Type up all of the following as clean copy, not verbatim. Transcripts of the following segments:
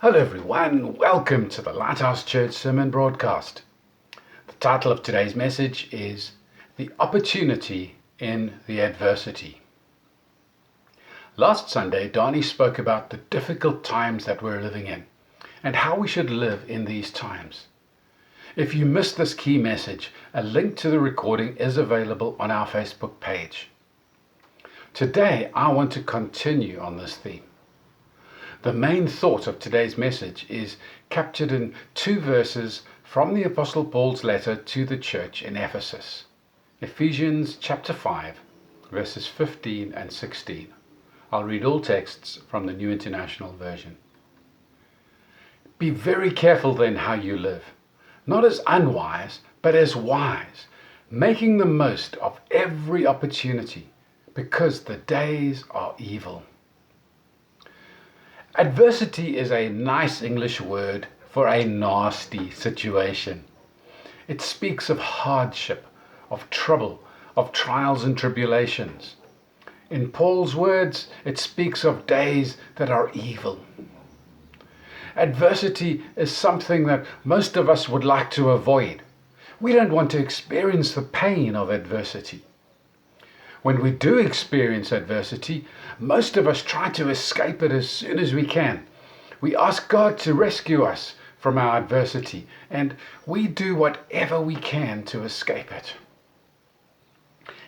Hello everyone, welcome to the Lighthouse Church Sermon Broadcast. The title of today's message is The Opportunity in the Adversity. Last Sunday, Donnie spoke about the difficult times that we're living in and how we should live in these times. If you missed this key message, a link to the recording is available on our Facebook page. Today, I want to continue on this theme. The main thought of today's message is captured in two verses from the Apostle Paul's letter to the church in Ephesus. Ephesians chapter 5, verses 15 and 16. I'll read all texts from the New International Version. Be very careful then how you live, not as unwise, but as wise, making the most of every opportunity, because the days are evil. Adversity is a nice English word for a nasty situation. It speaks of hardship, of trouble, of trials and tribulations. In Paul's words, it speaks of days that are evil. Adversity is something that most of us would like to avoid. We don't want to experience the pain of adversity. When we do experience adversity, most of us try to escape it as soon as we can. We ask God to rescue us from our adversity, and we do whatever we can to escape it.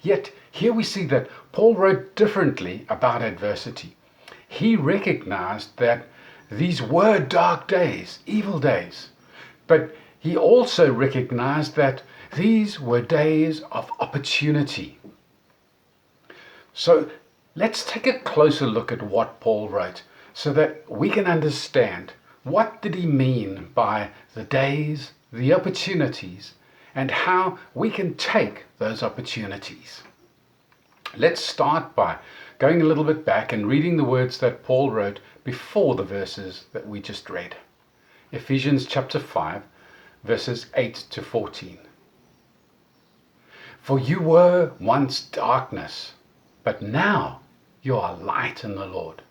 Yet, here we see that Paul wrote differently about adversity. He recognized that these were dark days, evil days, but he also recognized that these were days of opportunity. So let's take a closer look at what Paul wrote so that we can understand what did he mean by the days, the opportunities, and how we can take those opportunities. Let's start by going a little bit back and reading the words that Paul wrote before the verses that we just read. Ephesians chapter 5, verses 8 to 14. For you were once darkness, but now you are light in the Lord.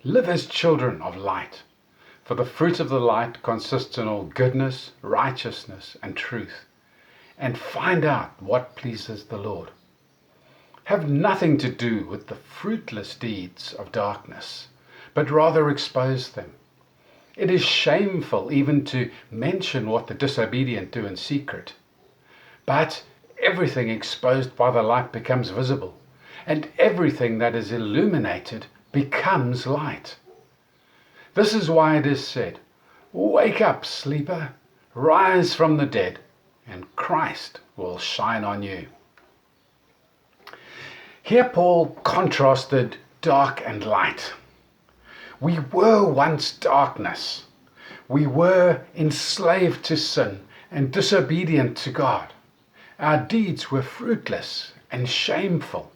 Live as children of light, for the fruit of the light consists in all goodness, righteousness, and truth, and find out what pleases the Lord. Have nothing to do with the fruitless deeds of darkness, but rather expose them. It is shameful even to mention what the disobedient do in secret, but everything exposed by the light becomes visible, and everything that is illuminated becomes light. This is why it is said, "Wake up, sleeper, rise from the dead, and Christ will shine on you." Here Paul contrasted dark and light. We were once darkness. We were enslaved to sin and disobedient to God. Our deeds were fruitless and shameful.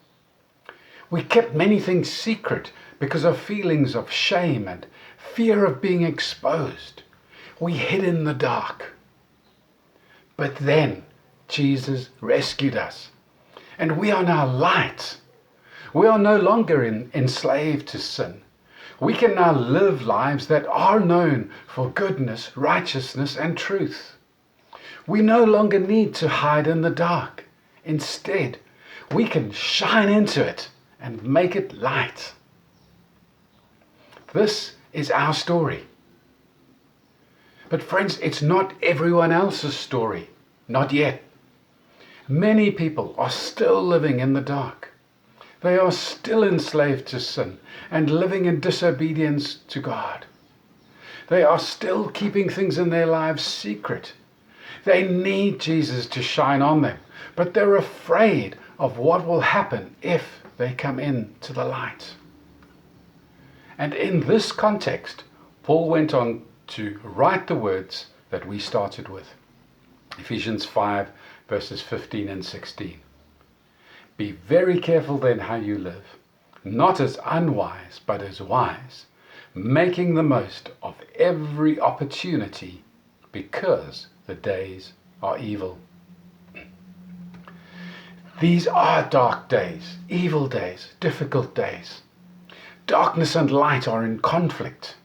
We kept many things secret because of feelings of shame and fear of being exposed. We hid in the dark. But then Jesus rescued us, and we are now light. We are no longer enslaved to sin. We can now live lives that are known for goodness, righteousness, and truth. We no longer need to hide in the dark. Instead, we can shine into it and make it light. This is our story. But friends, it's not everyone else's story. Not yet. Many people are still living in the dark. They are still enslaved to sin and living in disobedience to God. They are still keeping things in their lives secret. They need Jesus to shine on them, but they're afraid of what will happen if they come into the light. And in this context, Paul went on to write the words that we started with. Ephesians 5, verses 15 and 16. Be very careful then how you live, not as unwise, but as wise, making the most of every opportunity, because the days are evil. These are dark days, evil days, difficult days. Darkness and light are in conflict.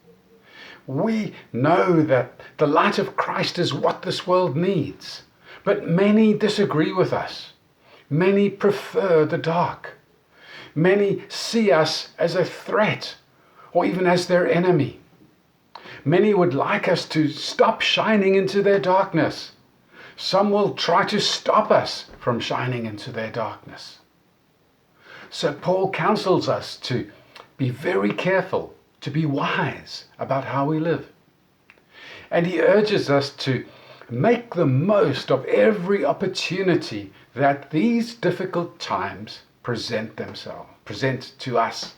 We know that the light of Christ is what this world needs, but many disagree with us. Many prefer the dark. Many see us as a threat or even as their enemy. Many would like us to stop shining into their darkness. Some will try to stop us from shining into their darkness. So Paul counsels us to be very careful, to be wise about how we live. And he urges us to make the most of every opportunity that these difficult times present to us.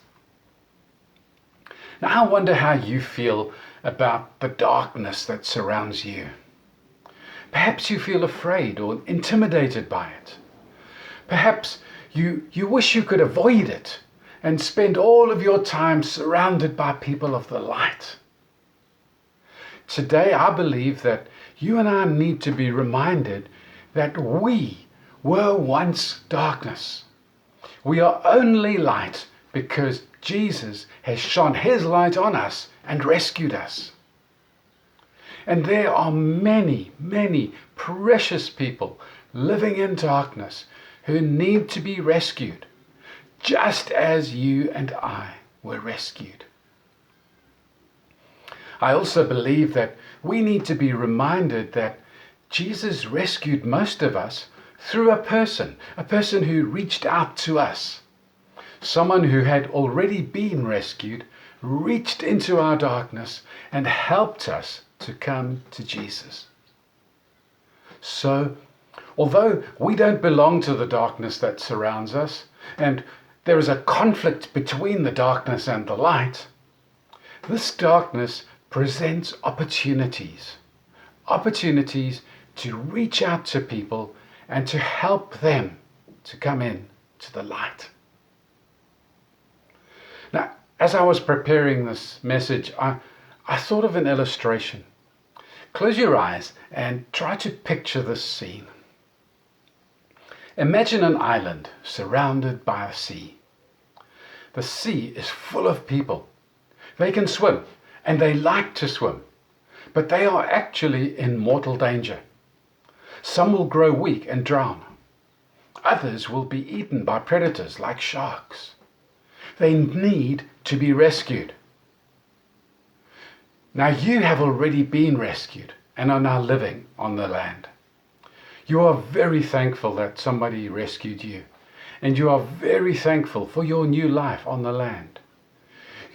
Now I wonder how you feel about the darkness that surrounds you. Perhaps you feel afraid or intimidated by it. Perhaps you wish you could avoid it and spend all of your time surrounded by people of the light. Today I believe that you and I need to be reminded that we were once darkness. We are only light because Jesus has shone his light on us and rescued us. And there are many, many precious people living in darkness who need to be rescued, just as you and I were rescued. I also believe that we need to be reminded that Jesus rescued most of us through a person who reached out to us. Someone who had already been rescued reached into our darkness and helped us to come to Jesus. So, although we don't belong to the darkness that surrounds us, and there is a conflict between the darkness and the light, this darkness presents opportunities to reach out to people and to help them to come in to the light. Now, as I was preparing this message, I thought of an illustration. Close your eyes and try to picture this scene. Imagine an island surrounded by a sea. The sea is full of people. They can swim, and they like to swim, but they are actually in mortal danger. Some will grow weak and drown. Others will be eaten by predators like sharks. They need to be rescued. Now you have already been rescued and are now living on the land. You are very thankful that somebody rescued you, and you are very thankful for your new life on the land.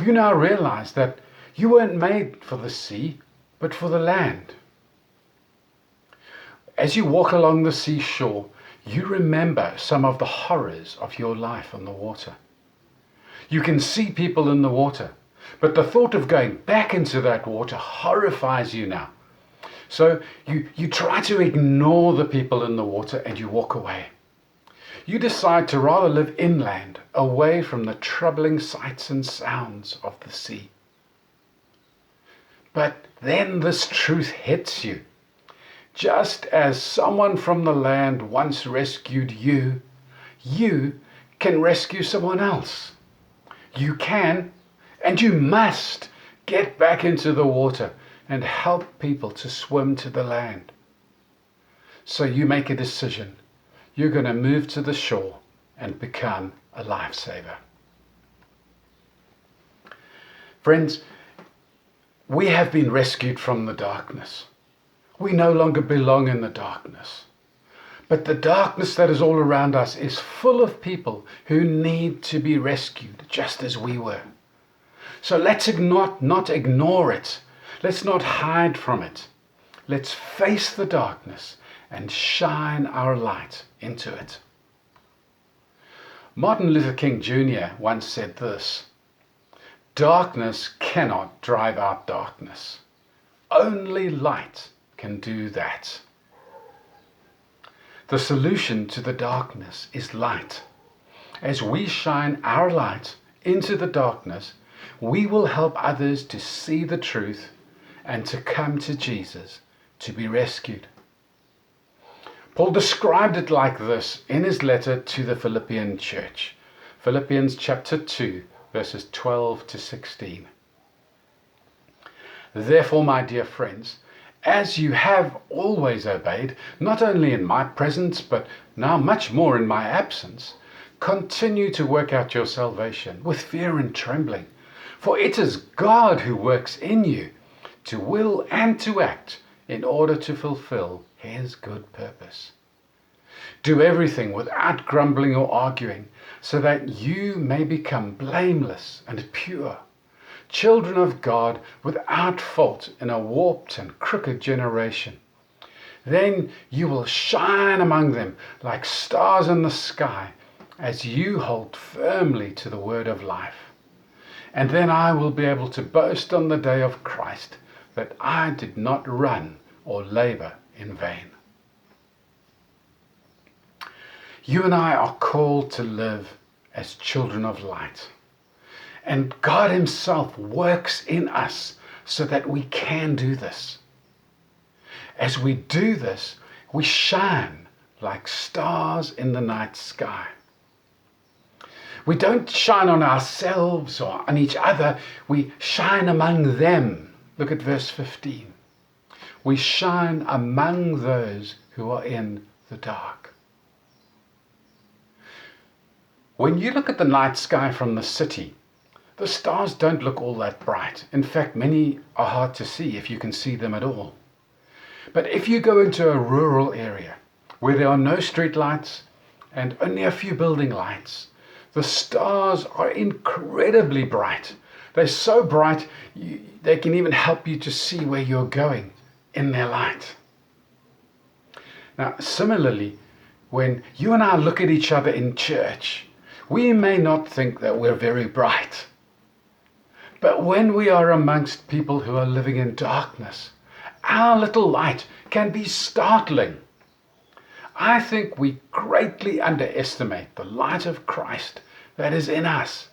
You now realize that you weren't made for the sea, but for the land. As you walk along the seashore, you remember some of the horrors of your life on the water. You can see people in the water, but the thought of going back into that water horrifies you now. So you try to ignore the people in the water and you walk away. You decide to rather live inland, away from the troubling sights and sounds of the sea. But then this truth hits you. Just as someone from the land once rescued you, you can rescue someone else. You can, and you must, get back into the water and help people to swim to the land. So you make a decision. You're going to move to the shore and become a lifesaver. Friends, we have been rescued from the darkness. We no longer belong in the darkness. But the darkness that is all around us is full of people who need to be rescued, just as we were. So let's not ignore it. Let's not hide from it. Let's face the darkness and shine our light into it. Martin Luther King Jr. once said this: "Darkness cannot drive out darkness. Only light can do that." The solution to the darkness is light. As we shine our light into the darkness, we will help others to see the truth and to come to Jesus to be rescued. Paul described it like this in his letter to the Philippian church. Philippians chapter 2, verses 12 to 16. Therefore, my dear friends, as you have always obeyed, not only in my presence, but now much more in my absence, continue to work out your salvation with fear and trembling. For it is God who works in you to will and to act in order to fulfill His good purpose. Do everything without grumbling or arguing, so that you may become blameless and pure, children of God without fault in a warped and crooked generation. Then you will shine among them like stars in the sky, as you hold firmly to the word of life. And then I will be able to boast on the day of Christ that I did not run or labor in vain. You and I are called to live as children of light. And God Himself works in us so that we can do this. As we do this, we shine like stars in the night sky. We don't shine on ourselves or on each other. We shine among them. Look at verse 15. We shine among those who are in the dark. When you look at the night sky from the city, the stars don't look all that bright. In fact, many are hard to see if you can see them at all. But if you go into a rural area where there are no street lights and only a few building lights, the stars are incredibly bright. They're so bright, they can even help you to see where you're going in their light. Now, similarly, when you and I look at each other in church, we may not think that we're very bright. But when we are amongst people who are living in darkness, our little light can be startling. I think we greatly underestimate the light of Christ that is in us.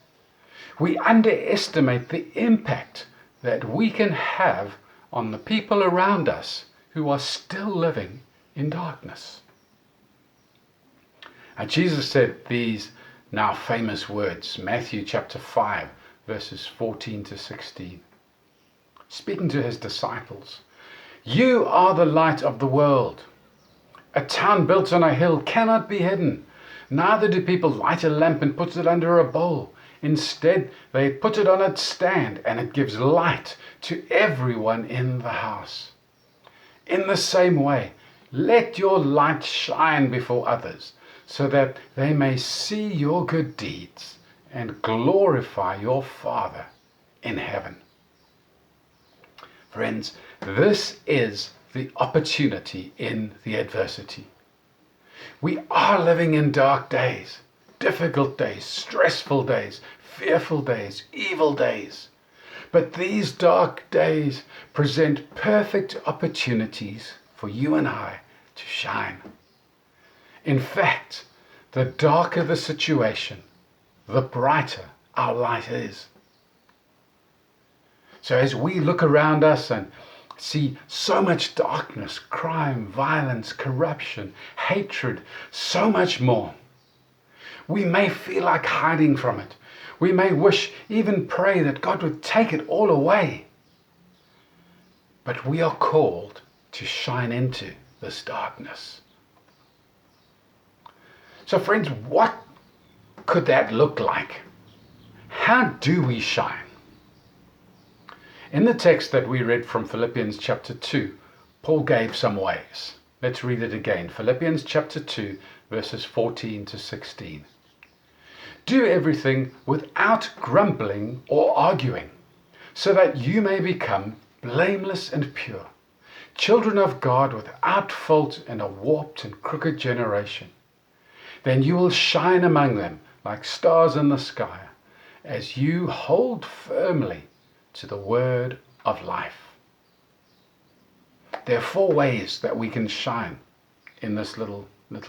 We underestimate the impact that we can have on the people around us who are still living in darkness. And Jesus said these now famous words, Matthew chapter 5, verses 14 to 16. Speaking to His disciples, "You are the light of the world. A town built on a hill cannot be hidden. Neither do people light a lamp and put it under a bowl. Instead, they put it on its stand, and it gives light to everyone in the house. In the same way, let your light shine before others, so that they may see your good deeds and glorify your Father in heaven." Friends, this is the opportunity in the adversity. We are living in dark days, difficult days, stressful days, fearful days, evil days. But these dark days present perfect opportunities for you and I to shine. In fact, the darker the situation, the brighter our light is. So as we look around us and see so much darkness, crime, violence, corruption, hatred, so much more, we may feel like hiding from it. We may wish, even pray that God would take it all away. But we are called to shine into this darkness. So friends, what could that look like? How do we shine? In the text that we read from Philippians chapter 2, Paul gave some ways. Let's read it again. Philippians chapter 2, verses 14 to 16. "Do everything without grumbling or arguing, so that you may become blameless and pure, children of God without fault in a warped and crooked generation. Then you will shine among them like stars in the sky, as you hold firmly to the word of life." There are 4 ways that we can shine in this little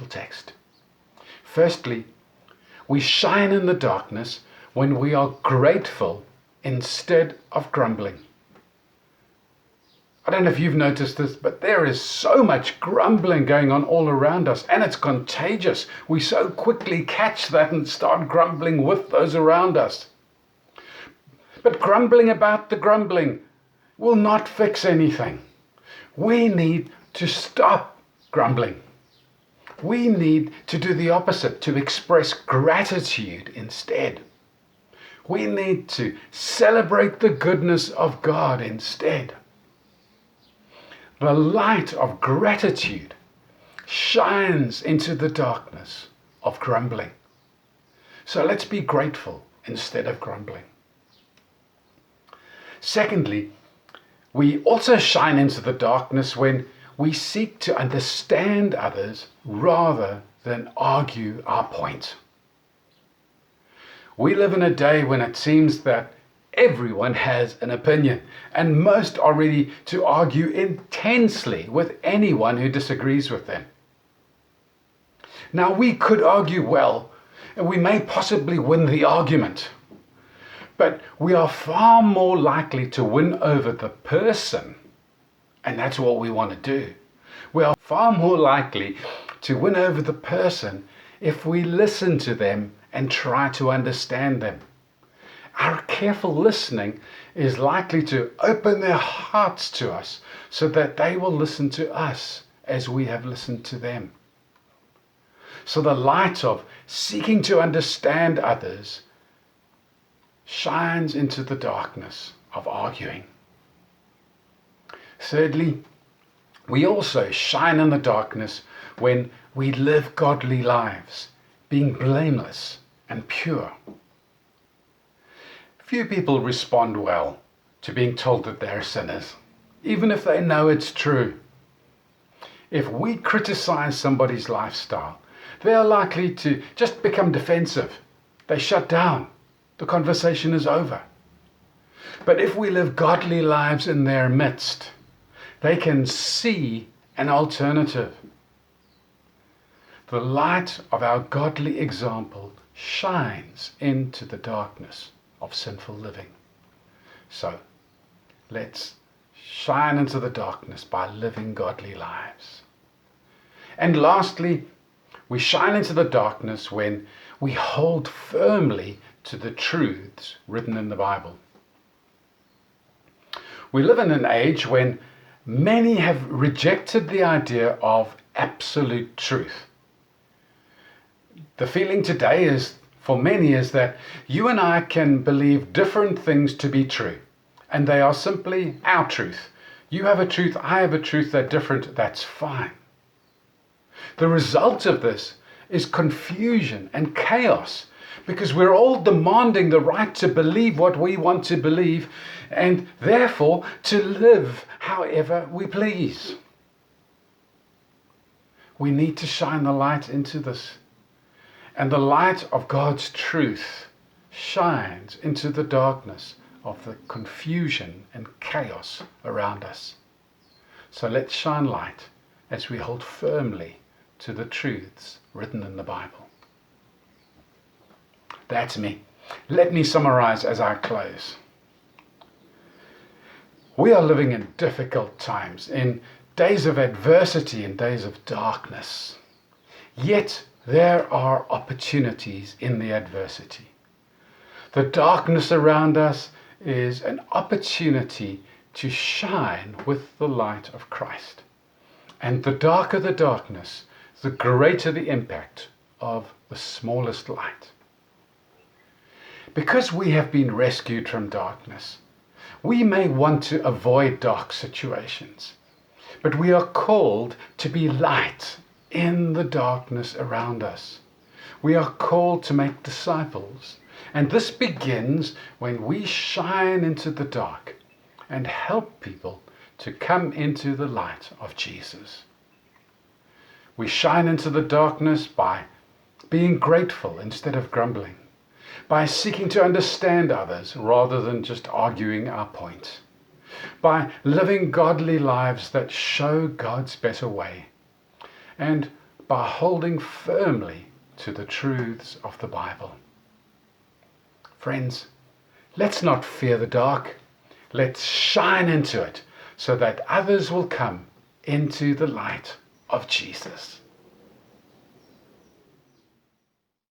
text. Firstly, we shine in the darkness when we are grateful instead of grumbling. I don't know if you've noticed this, but there is so much grumbling going on all around us, and it's contagious. We so quickly catch that and start grumbling with those around us. But grumbling about the grumbling will not fix anything. We need to stop grumbling. We need to do the opposite, to express gratitude instead. We need to celebrate the goodness of God instead. The light of gratitude shines into the darkness of grumbling. So let's be grateful instead of grumbling. Secondly, we also shine into the darkness when we seek to understand others rather than argue our point. We live in a day when it seems that everyone has an opinion, and most are ready to argue intensely with anyone who disagrees with them. Now, we could argue well, and we may possibly win the argument, but we are far more likely to win over the person, and that's what we want to do. We are far more likely to win over the person if we listen to them and try to understand them. Our careful listening is likely to open their hearts to us so that they will listen to us as we have listened to them. So the light of seeking to understand others shines into the darkness of arguing. Thirdly, we also shine in the darkness when we live godly lives, being blameless and pure. Few people respond well to being told that they're sinners, even if they know it's true. If we criticize somebody's lifestyle, they are likely to just become defensive. They shut down. The conversation is over. But if we live godly lives in their midst, they can see an alternative. The light of our godly example shines into the darkness of sinful living. So, let's shine into the darkness by living godly lives. And lastly, we shine into the darkness when we hold firmly to the truths written in the Bible. We live in an age when many have rejected the idea of absolute truth. The feeling today is, for many, is that you and I can believe different things to be true, and they are simply our truth. You have a truth, I have a truth, they're different, that's fine. The result of this is confusion and chaos, because we're all demanding the right to believe what we want to believe, and therefore to live however we please. We need to shine the light into this. And the light of God's truth shines into the darkness of the confusion and chaos around us. So let's shine light as we hold firmly to the truths written in the Bible. That's me. Let me summarize as I close. We are living in difficult times, in days of adversity and days of darkness. Yet there are opportunities in the adversity. The darkness around us is an opportunity to shine with the light of Christ. And the darker the darkness, the greater the impact of the smallest light. Because we have been rescued from darkness, we may want to avoid dark situations, but we are called to be light in the darkness around us. We are called to make disciples, and this begins when we shine into the dark and help people to come into the light of Jesus. We shine into the darkness by being grateful instead of grumbling, by seeking to understand others rather than just arguing our point, by living godly lives that show God's better way, and by holding firmly to the truths of the Bible. Friends, let's not fear the dark. Let's shine into it so that others will come into the light of Jesus.